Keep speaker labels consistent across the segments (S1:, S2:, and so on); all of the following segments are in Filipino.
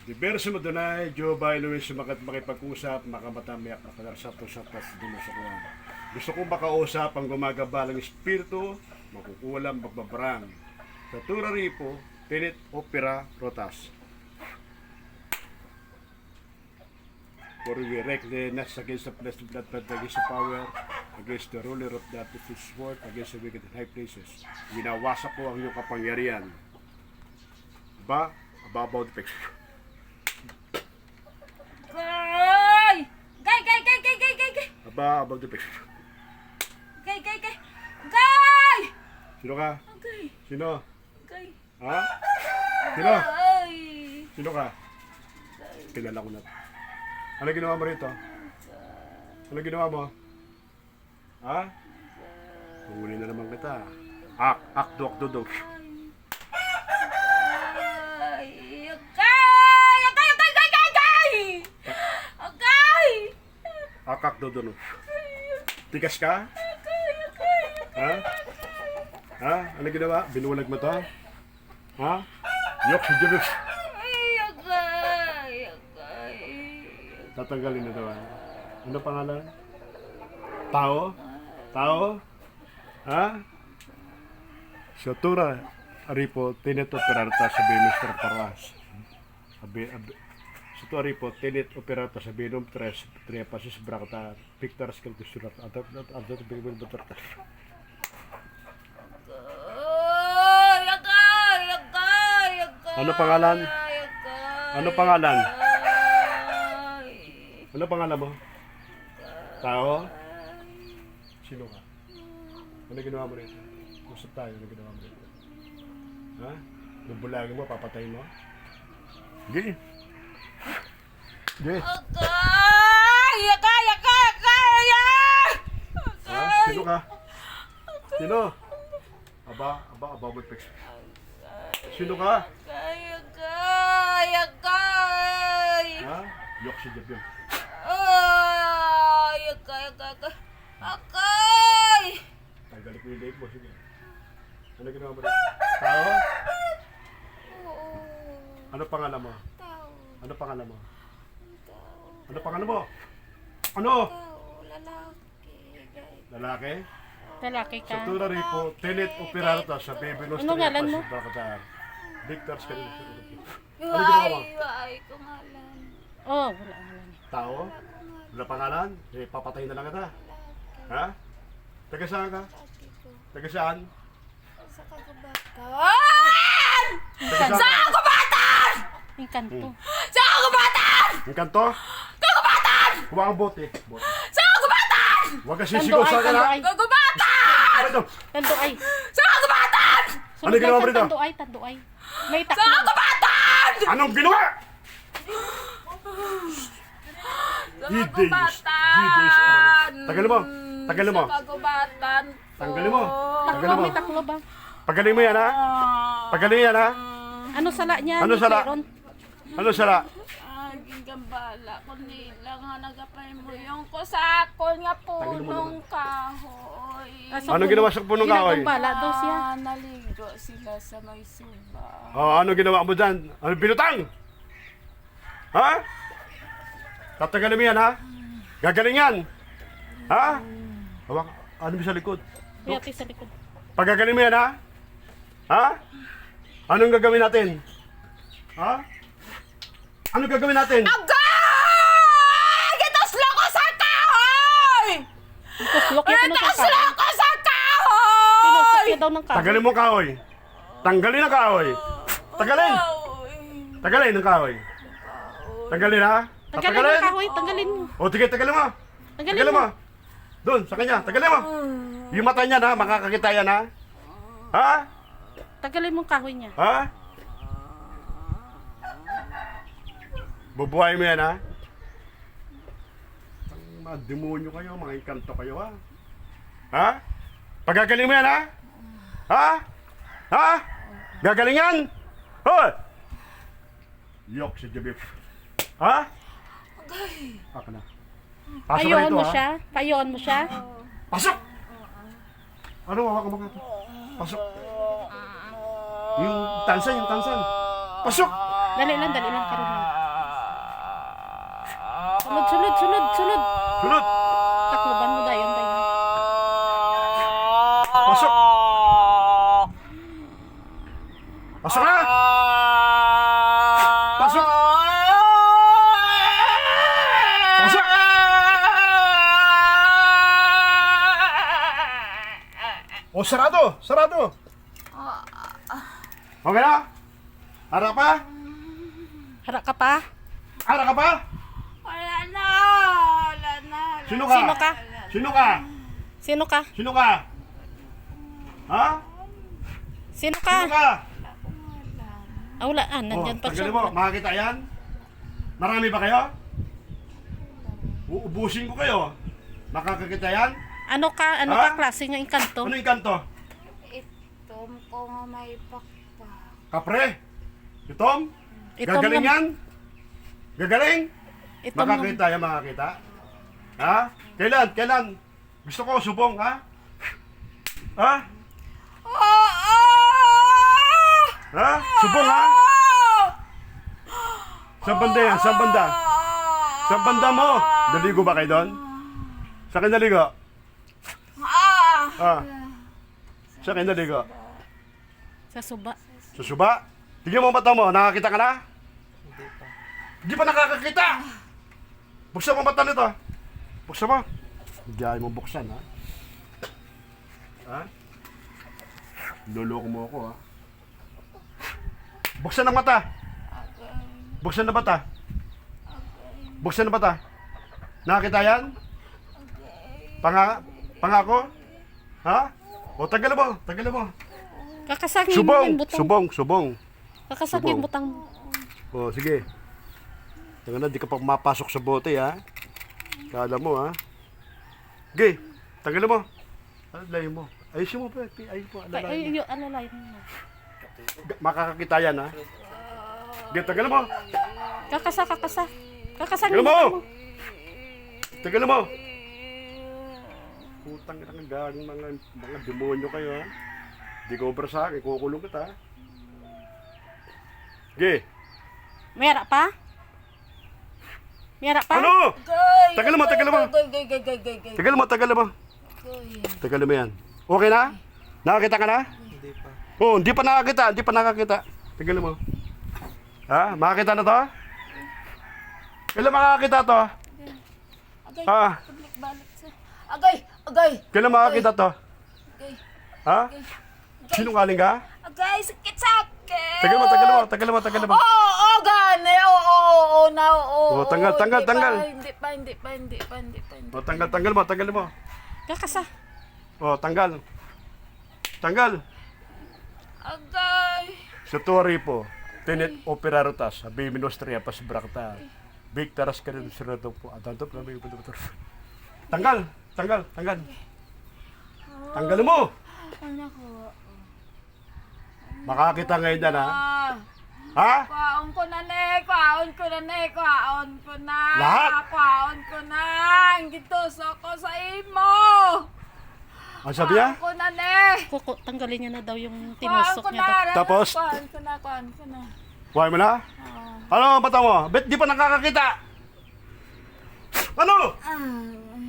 S1: Diverso mo dunay, Joe by Luis sumakat makipag-usap, makamatamiyak, makadarasap-usap, tas dinusukuhan. Gusto kong makausap ang gumagabalang espiritu, makukulam, magbabarang. Sa tura ripo, tinit, opera, rotas. For we erect the nuts against the flesh and blood, but against the power, against the ruler of the sword, against the wicked in high places. Winawasak ko ang iyong kapangyarihan. Ba, ababaw the picture.
S2: Gay! Gay, gay, gay, gay, gay, gay, gay!
S1: Aba, above the picture.
S2: Gay, gay, gay! Gay!
S1: Sino ka?
S2: Gay!
S1: Sino?
S2: Gay!
S1: Ha? Sino?
S2: Gay!
S1: Sino ka? Kilala ko na. Ano ginawa mo rito? Ano ginawa mo? Ha? Huli na naman kita. Dok, dudok.
S2: Gay! Gay! Gay! Gay! Gay! Gay! Gay! Gay!
S1: Dudok. Tigas ka? Ha? Ha? Ano ginawa? Binulag mo to? Ha? Yok, si Jebus. Tatanggalin na daw. Ano pangalan? Tao? Tao? Ha? Sotura Aripo Tenet Operata sa Mr. Paras. Sotura Aripo Tenet Operata sa Binom 3 Pasis Brakta Victor Skaltusurat at Bigman Batartas. Ano pangalan? Ano pangalan? Ano pangalan mo? Tao? Sino ka? Ano ginawa mo rito? Usap tayo, ano ginawa mo rito? Ha? Bubulagin mo, papatayin mo? Sige. Sige. Ha? Sino ka? Sino? Aba mo fix. Sino ka? Ha? Yok si Jeb yun. Tanggalin ko yung leg mo, sige. Ano ginawa mo rito? Tao? Ano pangalan mo? Ano pangalan mo? Ano pangalan mo? Ano? Lalaki?
S3: Lalaki ka.
S1: Sa tura ripo, Tenet Operata sa Bebelos
S3: Ano ngalan mo?
S1: Victor Skalin. Ano ginawa mo?
S3: Oh, wala ngalan.
S1: Tao? Wala pangalan? Eh, papatayin na lang kita. Ha? Taga saan ka? Taga saan? Taga saan ka?
S3: Yung kanto.
S1: Yung kanto? Kuha ang bote. Bote. Huwag ka
S3: Kanto
S1: sisigaw
S3: ay,
S1: sa akin,
S3: kanto
S1: ha?
S3: ay.
S1: Ano?
S3: Tanto ay.
S1: Ano ginawa mo rito?
S3: Tanto ay, tanto ay. May takbo.
S1: Anong ginawa? Hideous. Tagalin mo. Tagalin mo. Tanggalin mo.
S3: Taklo, may taklo ba?
S1: Pagaling mo yan, ha? Pagaling yan, ha?
S3: Ano sala niya?
S1: Ano sala?
S3: Meron?
S1: Ano sala?
S2: Gambala, kundi lang nga nagapay mo yung kusakon nga punong kahoy.
S1: Anong ginawa sa punong kahoy?
S3: Ginagambala daw siya.
S2: Naligo sila sa may suba.
S1: Oh, ano ginawa mo dyan? Ano binutang? Ha? Tatagalin mo yan, ha? Gagaling yan. Ha? Hawak. Ano mo sa likod?
S3: Kuyati sa likod.
S1: Pagagaling mo yan, ha? Ha? Anong gagawin natin? Ha? Anong gagawin natin?
S2: Agay! Gituslo ko sa kahoy!
S3: Ituslok niya pinusok
S2: Gituslo
S3: ka.
S2: ko sa
S3: Pinusok
S2: kahoy!
S3: niya daw ng kahoy.
S1: Tagalin mo kahoy. Tanggalin ang kahoy. Tagalin. Tagalin ang kahoy. Tagalin, ha?
S3: Tanggalin mo kahoy, tanggalin mo.
S1: O, tige, tagalin mo.
S3: Tanggalin
S1: Tagalin
S3: mo.
S1: mo. Doon, sa kanya. Tagalin mo. Yung mata niya, ha? Makakakita yan, ha? Ha?
S3: Tanggalin mo ang kahoy niya.
S1: Ha? Bubuhay mo yan, ha? Mga demonyo kayo, mga inkanto kayo, ha? Ha? Pagagaling mo yan, ha? Ha? Ha? Gagaling yan? Hoy! Yok si Jebib. Ha? Aka na. Pasok ka
S3: Payoon
S1: rito,
S3: mo
S1: ha?
S3: siya. Payoon mo siya.
S1: Pasok! Ano, hawakan mo ka ito? Pasok. Yung tansan. Pasok!
S3: Dali lang, karoon lang. Sulod, sulod, sulod, sulod.
S1: Sulod!
S3: Takloban mo dayon, dayon.
S1: Pasok! Pasok na! Pasok! Pasok! O, sarado! Sarado! Okay na? Harap pa?
S3: Harap ka pa?
S1: Harap ka pa?
S2: Wala na. Wala na.
S1: Sino ka?
S3: Sino ka?
S1: Sino ka?
S3: Sino ka?
S1: Sino ka? Ha?
S3: Sino ka?
S1: Sino ka?
S3: Ah, wala. Ah, nandyan pa siya.
S1: tanggalin mo. Makakita yan? Marami ba kayo? Uubusin ko kayo. Makakakita yan?
S3: Ano ka? Ano
S1: Ha?
S3: ka klase ng inkanto?
S1: Ano yung kanto?
S2: Itom ko nga may pakpak.
S1: Kapre? Itom?
S3: Itom
S1: Gagaling
S3: lang.
S1: yan? Gagaling?
S3: Itom lang.
S1: Makakita yan, makakita? Ha? Kailan? Kailan? Gusto ko subong, ha? Ha? Ha? Subong, ha? Saan banda yan? Saan banda? Saan banda mo? Naligo ba kayo doon? Saan kayo naligo? Ah. Saan kayo naligo?
S3: Sa suba.
S1: Sa suba? Tignan mo ang mata mo. Nakakita ka na? Hindi pa nakakakita. Buksan mo ang mata nito. Buksan mo. Hindi ayaw mo buksan, ha? Ha? Loloko mo ako, ha? Buksan ang mata. Buksan na mata. Buksan na mata. Nakakita yan? Pangako? Ha? O, tagal mo. Tagal mo.
S3: Kakasangin mo
S1: Subong.
S3: yung butang.
S1: Subong.
S3: Kakasangin
S1: Subong.
S3: butang mo.
S1: O, sige. Tanga na, di ka pa mapasok sa bote, ha? Kala mo, ha? Sige, tagal mo. Alalayin mo. Ayusin mo, pe. Ayusin mo,
S3: Ay,
S1: alalayin mo.
S3: alalayan mo.
S1: Makakakita yan, ha? Sige, tagal mo.
S3: Kakasa.
S1: Tagal
S3: Kakasangin
S1: mo.
S3: butang mo.
S1: Tagal mo. Putang ina ng galing mga demonyo kayo, ha? Di ko obra sa akin, kukulong kita, ha? Sige.
S3: Mera pa? Mera pa?
S1: Ano? Tagal mo, tagal mo.
S2: Gay.
S1: Tagal mo, tagal mo. Tagal mo yan. Okay na? Nakakita ka na?
S4: Hindi pa.
S1: Oo, hindi pa nakakita, hindi pa nakakita. Tagal mo. Ha? Makakita na to? Kailan makakita to?
S2: Agay.
S1: Ha?
S2: Balik sa... Agay.
S1: Kailan makakita to?
S2: Agay.
S1: Ha? Sinungaling ka?
S2: Agay, sakit.
S1: Tagal mo.
S2: Oo, gane. Oo, na. Oo.
S1: Oh, tanggal.
S2: Hindi pa.
S1: O, tanggal mo.
S3: Kakasa.
S1: O, tanggal.
S2: Agay.
S1: Sa tuwari po, tenet operarotas, sabi minostria pas brakta. Victoras ka rin sirado po. Atantop na may betul. Tanggal. Tanggal mo.
S2: Ano ko?
S1: Makakita ngayon yan, ha?
S2: Ah.
S1: Ha?
S2: Kwaon ko na.
S1: Lahat?
S2: Kwaon ko na. Ang gituso ko sa imo.
S1: Ang sabi niya?
S2: Kwaon ko na.
S3: Kuko, tanggalin niya na daw yung
S2: Kwaon
S3: tinusok
S2: ko
S3: niya
S2: na.
S3: daw.
S1: Tapos?
S2: Kwaon ko na.
S1: Buhay mo na? Ano ang mata mo? Bet di pa nakakakita? Ano?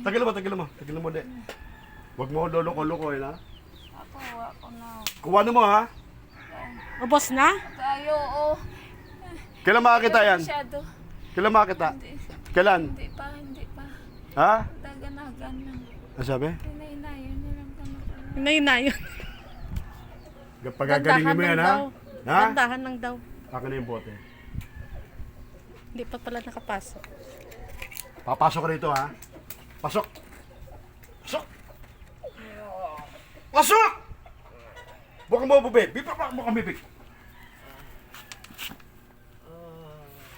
S1: Tagal mo, de. Huwag mo loloko-loko, ha?
S2: Ako na.
S1: Kuha mo, ha?
S3: Ubos na?
S2: Kayo, oh.
S1: Kailan makakita yan?
S2: Masyado.
S1: Kailan makakita? Kailan?
S2: Hindi pa.
S1: Ha?
S2: Daganagan lang.
S1: Ano sabi?
S2: Hinay-hinayon nilang kami.
S3: Inayon.
S1: Pagagalingin mo yan, ha? Ha?
S3: Gandahan lang daw.
S1: Akin na yung bote.
S3: Hindi pa pala nakapasok.
S1: Papasok ka rito, ha? Pasok! Pasok! Buka mo, bubit. Buka mo kang bibig.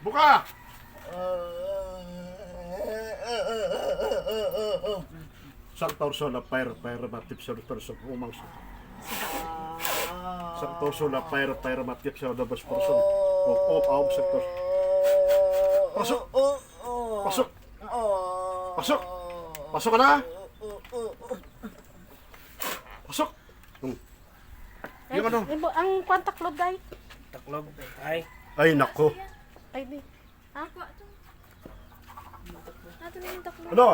S1: Buka! Sang torso na para matip sa torso umang sa. Sang torso na para matip sa dabas torso. Op sa torso. Pasok! Pasok ka na! Pasok! Yung ano?
S3: Ang kwantaklob dahil.
S4: Taklog. Ay.
S1: Ay, nako.
S3: Ay, di. Ha?
S4: yung taklo?
S1: Ano?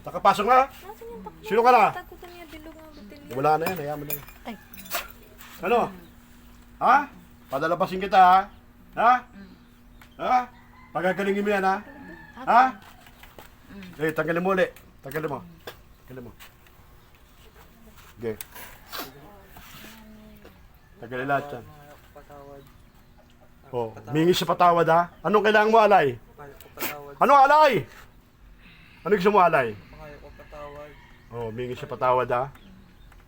S1: Nakapasok na?
S4: Nasaan yung taklo?
S1: Sino ka na?
S4: Takot ko niya bilog ang botelya.
S1: Wala na yan, hayaan mo na yan.
S3: Ay.
S1: Ano? Ha? Padalabasin kita, ha? Ha? Ha? Pagagalingin mo yan, ha? Ha? Eh, tanggalin mo ulit. Tanggalin mo. Tanggalin mo. Okay. Tanggalin lahat yan.
S5: Patawad.
S1: Oh, mingi sa patawad, ha? Anong kailangan mo, alay?
S5: Kaya ko patawad.
S1: Ano, alay? Ano gusto mo, alay?
S5: Kaya ko patawad.
S1: Oh, mingi sa patawad, ha?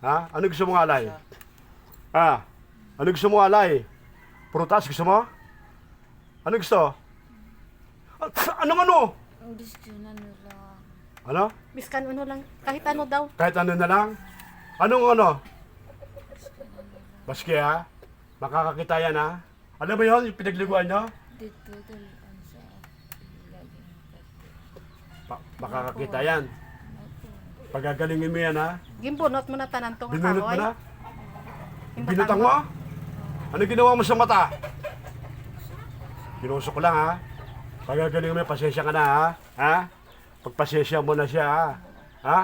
S1: Ha? Ano gusto mo, alay? Ha? Ano gusto mo, alay? Prutas gusto mo? Ano gusto? Anong ano?
S4: Ang gusto na nila.
S1: Ano?
S3: Biskan ano lang. Kahit ano daw.
S1: Kahit ano na lang? Anong ano? Baski, ha? Makakakita yan, ha? Alam mo yun, yung pinagliguan nyo?
S4: Dito dalaan sa laging
S1: Makakakita yan. Pagagalingin mo yan, ha?
S3: Gimbunot mo na tanan tong
S1: Binunot mo
S3: kahoy.
S1: na?
S3: Yung
S1: Binutang
S3: batang
S1: mo? Ano ginawa mo sa mata? Kinusok lang, ha? Pagagalingin mo yan, pasensya ka na, ha? Ha? Pagpasensya mo na siya, ha? Ha?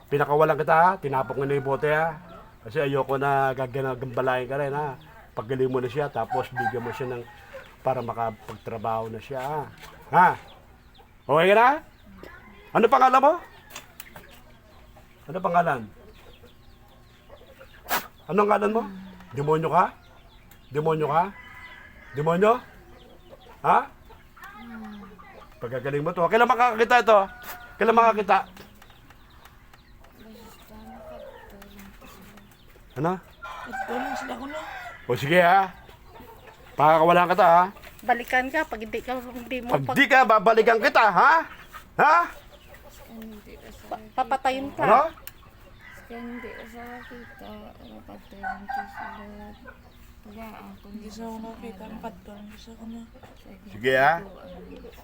S1: Pinakawalan kita, ha? Tinapok mo na yung bote, ha? Kasi ayoko na gagambalayin ka rin, ha? Paggaling mo na siya, tapos bigyan mo siya ng para makapagtrabaho na siya, ha? Ha? Okay ka na? Ano pangalan mo? Ano pangalan? Anong ngalan mo? Demonyo ka? Demonyo ka? Demonyo? Ha? Pagkagaling mo to. Kailan makakakita ito? Kailan makakita? Ano?
S2: Tulong sila ko na.
S1: O sige, ha? Pakakawalan kita, ha?
S3: Balikan ka pag hindi mo
S1: Pag di ka, babalikan kita, ha? Ha?
S3: papatayin ka.
S1: Ano?
S4: Kaya hindi ka sa kita. Napatayin ko sila. Wala ako.
S2: Hindi sa ako nakita ang patong. Gusto ko na.
S1: Sige, ha?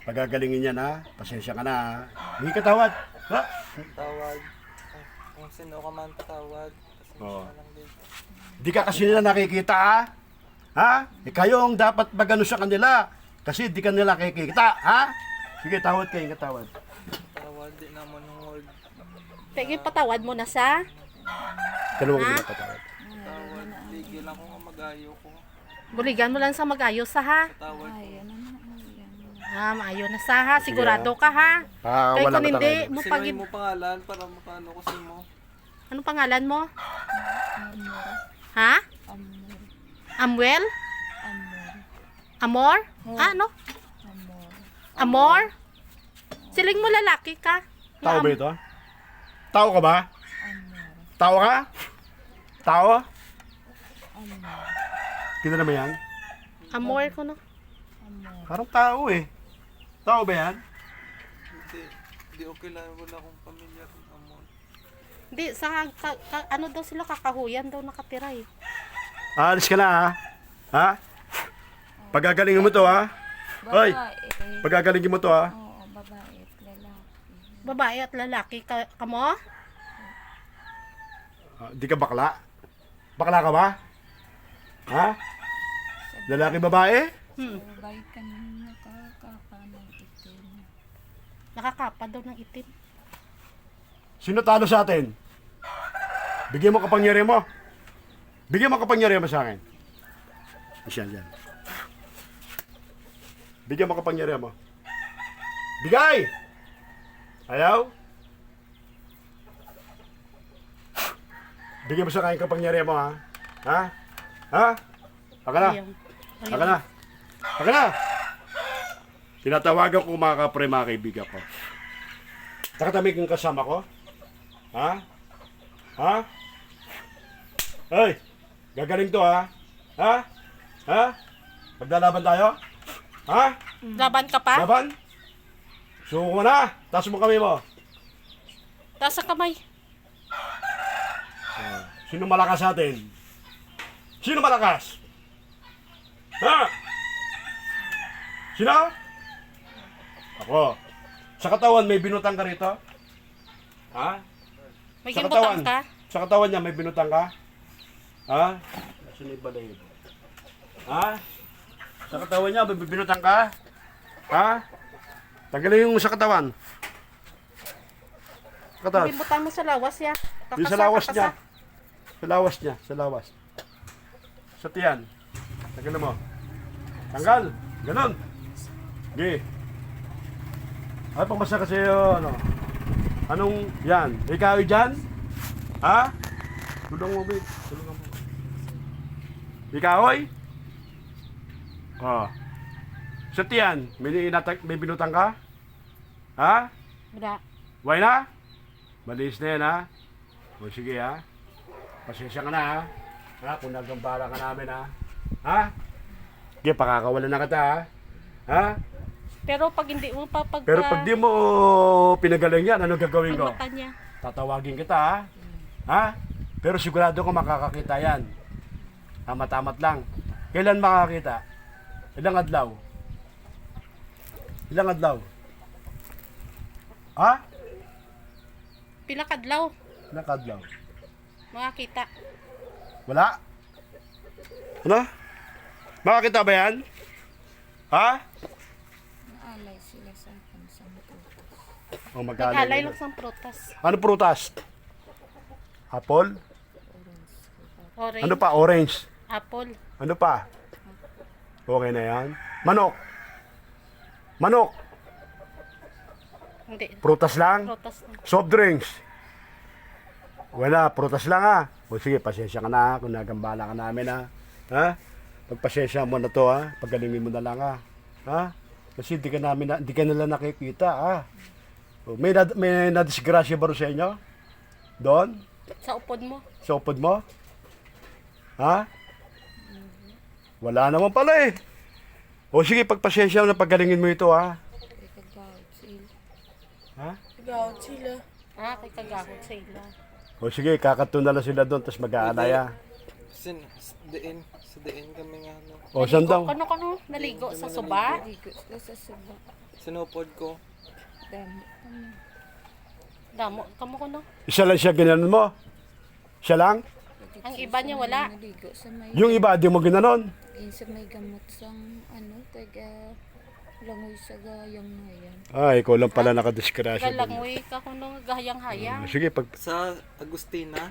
S1: Pagagalingin yan, ha? Pasensya ka na, ha? Hindi ka tawad. Ha?
S5: Patawad. Kung sino ka man patawad. Pasensya
S1: Oo.
S5: na lang dito.
S1: Di ka kasi nila nakikita, ha? Ha? Eh, kayo ang dapat magano sa kanila. Kasi di ka nila nakikita, ha? Sige, tawad kayo, katawad.
S5: Patawad din naman ng word.
S3: Sige, patawad mo na sa.
S1: Dalawang
S3: Ha?
S1: hindi patawad.
S5: Patawad. Tigil ako nga mag-ayo ko.
S3: Buligan mo lang sa mag-ayos sa ha.
S5: Patawad.
S4: Ayan na yan.
S3: Ha, maayo na sa ha. Sigurado ka ha. Kaya
S1: Wala
S3: kung
S1: ka
S3: hindi
S1: tawad.
S3: mo
S5: Sino
S3: pag...
S5: mo pangalan para makano ko sa mo?
S3: Anong pangalan mo? Ha? Amwel? Amor? Ah, ano? Amor? Siling mo lalaki ka?
S1: Tao ba ito? Tao ka ba? Tao ka? Tao? Kita naman yan?
S3: Amor ko no?
S1: Parang tao eh. Tao ba yan?
S5: Hindi. Hindi okay lang. Wala akong pamilya kung amon.
S3: Hindi, sa ano daw sila kakahuyan daw nakatira eh.
S1: Alis ka na, ha? Ha? Pagagalingin mo to, ha? Hoy!
S4: Babae.
S1: Pagagalingin mo to, ha?
S4: Oo, babae at lalaki.
S3: Babae at lalaki ka mo?
S1: Di ka bakla? Bakla ka ba? Ha? Lalaki babae?
S4: Babae ka na nakakapa ng itim.
S3: Nakakapa daw ng itim.
S1: Sino talo sa atin? Bigyan mo kapangyarihan mo. Bigyan mo kapangyarihan mo sa akin. Isyan dyan. Bigyan mo kapangyarihan mo. Bigay! Ayaw? Bigyan mo sa akin kapangyarihan mo, ha? Ha? Ha? Aka na.
S3: Ayaw.
S1: Aka na. Aka na. Tinatawagan ko mga kapre, mga kaibigan ko. Nakatamig yung kasama ko? Ha? Ha? Hey! Gagaling to, ha? Ha? Ha? Maglalaban tayo? Ha?
S3: Laban ka pa?
S1: Laban? Suko mo na! Taas mo kami mo.
S3: Taas sa kamay.
S1: Sino malakas sa atin? Sino malakas? Ha? Sino? Ako. Sa katawan, may binutang ka rito? Ha?
S3: May
S1: Sa
S3: gimbutang ka?
S1: Sa katawan niya, may binutang ka? Ha? Sino yung balay? Ha? Sa katawan niya, may binutang ka? Ha? Tanggalin yung sa katawan. Katas.
S3: Bibutan mo sa lawas ya.
S1: Yung sa lawas niya. Sa lawas niya. Sa lawas. Sa tiyan. Tanggalin mo. Tanggal. Ganon. Sige. Ay, pamasa kasi ano. Anong, yan. Ikaw dyan? Ha? Tulong mo, babe. Tulungan mo. Ikaw, oy? Oh. Sa tiyan, may binutang ka? Ha?
S3: Wala.
S1: Why na? Malinis na yan, ha? O sige, ha? Pasensya ka na, ha? Ha? Kung nagambala ka namin, ha? Ha? Sige, pakakawalan na kita, ha? Ha?
S3: Pero pag hindi mo
S1: Pero pag di mo pinagaling yan, ano gagawin ko?
S3: mata niya.
S1: Tatawagin kita, ha? Ha? Pero sigurado ko makakakita yan. Tamat-tamat lang. Kailan makakita? Ilang adlaw? Ilang adlaw? Ha?
S3: Pilakadlaw.
S1: Ilang adlaw?
S3: Makakita.
S1: Wala? Ano? Makakita ba yan? Ha?
S4: Naalay sila sa akin sa prutas.
S1: O
S3: Nag-alay lang sa prutas.
S1: Ano prutas? Apple?
S3: Orange.
S1: Ano pa? Orange?
S3: Apple.
S1: Ano pa? Okay na yan. Manok? Manok?
S3: Hindi.
S1: Prutas lang?
S3: Prutas na.
S1: Soft drinks? Wala, prutas lang ha. O sige, pasensya ka na ha, kung nagambala ka namin ha. Ha? Pagpasensya mo na to ha. Pagalingin mo na lang ha. Ha? Kasi di ka nila nakikita ha. O, may nadisgrasya ba rin sa inyo? Doon?
S3: Sa upod mo.
S1: Sa upod mo? Ha? Wala naman pala eh. O sige, pagpasensya mo na pagalingin mo ito ha.
S4: Kay kagawad sila.
S1: Ha?
S2: Gawad sila.
S3: Kay kagahod sa ila.
S1: O sige, kakatun na lang sila doon, tapos mag-aalaya.
S5: Sa diin kami nga, no.
S1: O, saan daw?
S3: Kano? Naligo sa suba?
S4: Ligo sila sa suba.
S5: Sinupod ko.
S4: Dami.
S3: Damo. Kamo ko no?
S1: Isa lang siya ginanon mo? Siya lang?
S3: Ang iba niya wala.
S4: Naligo sa may,
S1: Yung iba, di mo ginanon?
S4: sa may gamot sang taga langoy sa gayang na yan.
S1: Ay, ikaw lang pala nakadiskrasya doon.
S3: Galangoy ka kuno gahayang-hayang.
S1: Sige, pag...
S5: Sa Agustina?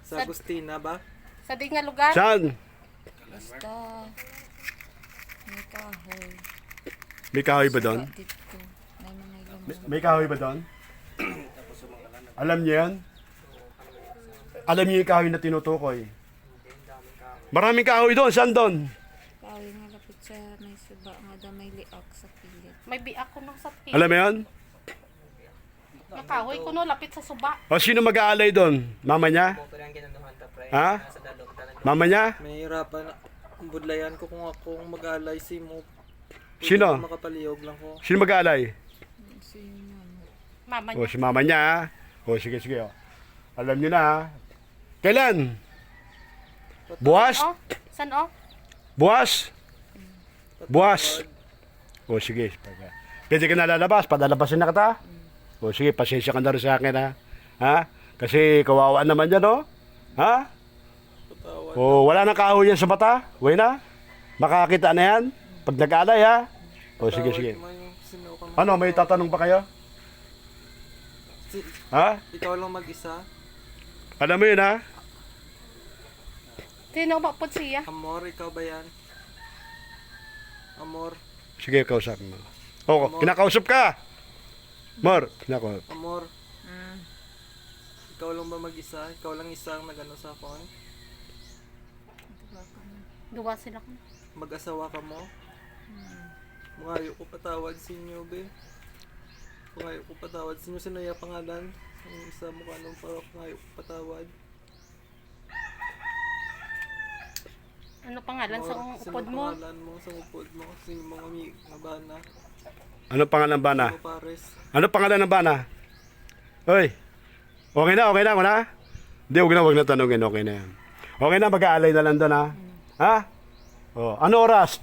S5: Sa
S3: Sa-
S5: Agustina ba?
S3: Sa di nga lugar?
S1: Saan?
S4: Basta may kahoy.
S1: May kahoy ba doon?
S4: Dito. May mga gamot.
S1: May kahoy ba doon? Alam niyo yan? Alam niyo yung kahoy na tinutukoy? Maraming kahoy doon. Saan doon?
S4: Kahoy nga lapit sa may suba nga da may liak sa pilit.
S3: May biak kuno sa pi.
S1: Alam mo yan?
S3: Nakahoy kuno lapit sa suba.
S1: O sino mag-aalay doon? Mama niya? Ha? Mama niya?
S5: Mahirapan. Budlayan ko kung akong mag-alay si mo.
S1: Sino?
S5: Makapaliyog lang ko.
S1: Sino mag-aalay?
S4: Si mama.
S3: Mama
S1: O
S3: niya.
S1: si mama niya. Ha? O sige, sige. O. Alam niyo na. Ha? Kailan? Buwas?
S3: Oh, san oh?
S1: Buwas? Buwas? O sige. Pwede ka na lalabas. Padalabasin na kita. O sige, pasensya ka na rin sa akin ha. Ha? Kasi kawawa naman yan o. Ha?
S5: Patawad.
S1: O wala nang kahoy yan sa mata. Uy na. Makakita na yan. Pag nag-alay ha. O sige, sige.
S5: Patawad mo yung sinuka mo.
S1: Ano, may tatanong pa kayo? Ha?
S5: Ikaw lang mag-isa?
S1: Alam mo yun ha?
S3: Sino ba po siya?
S5: Amor, ikaw ba yan? Amor,
S1: Sige, kausapin mo. O, kinakausap ka. Mor, kinakausap.
S5: amor. Ikaw lang ba mag-isa? Ikaw lang isang nag-ano sa phone?
S3: Duwa sila kuno.
S5: Mag-asawa ka mo? Mangayo ko patawad sa inyo, be. Mangayo ko patawad sa inyo. Sino yung pangalan? Ang isa mo ka nung pangayo ko patawad.
S3: Ano pangalan sa
S5: Amor,
S3: upod
S5: sino
S3: mo?
S5: pangalan mo sa upod mo? Sino mga nga bana?
S1: Ano pangalan ng bana?
S5: Sino pares?
S1: Ano pangalan ng bana? Hoy. Okay na, okay na, wala? Hindi, huwag na tanongin, okay na yan. Okay na, mag-aalay na lang doon, ha? Ha? O, ano oras?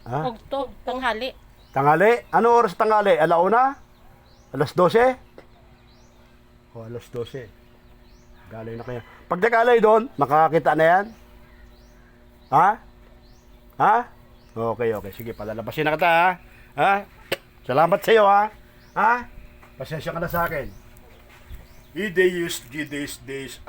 S1: Ha?
S3: Ugto, tanghali.
S1: Tangali? Ano oras tangali? Alauna? Alas 12? O, alas 12. Galay na kayo. Pag nag-alay doon, makakakita na yan? Ha? Ha? Okay, okay. Sige, palalabasin na kita, ha? Ha? Salamat sa iyo, ha? Ha? Pasensya ka na sa akin. Ideus, Gideus, Deus,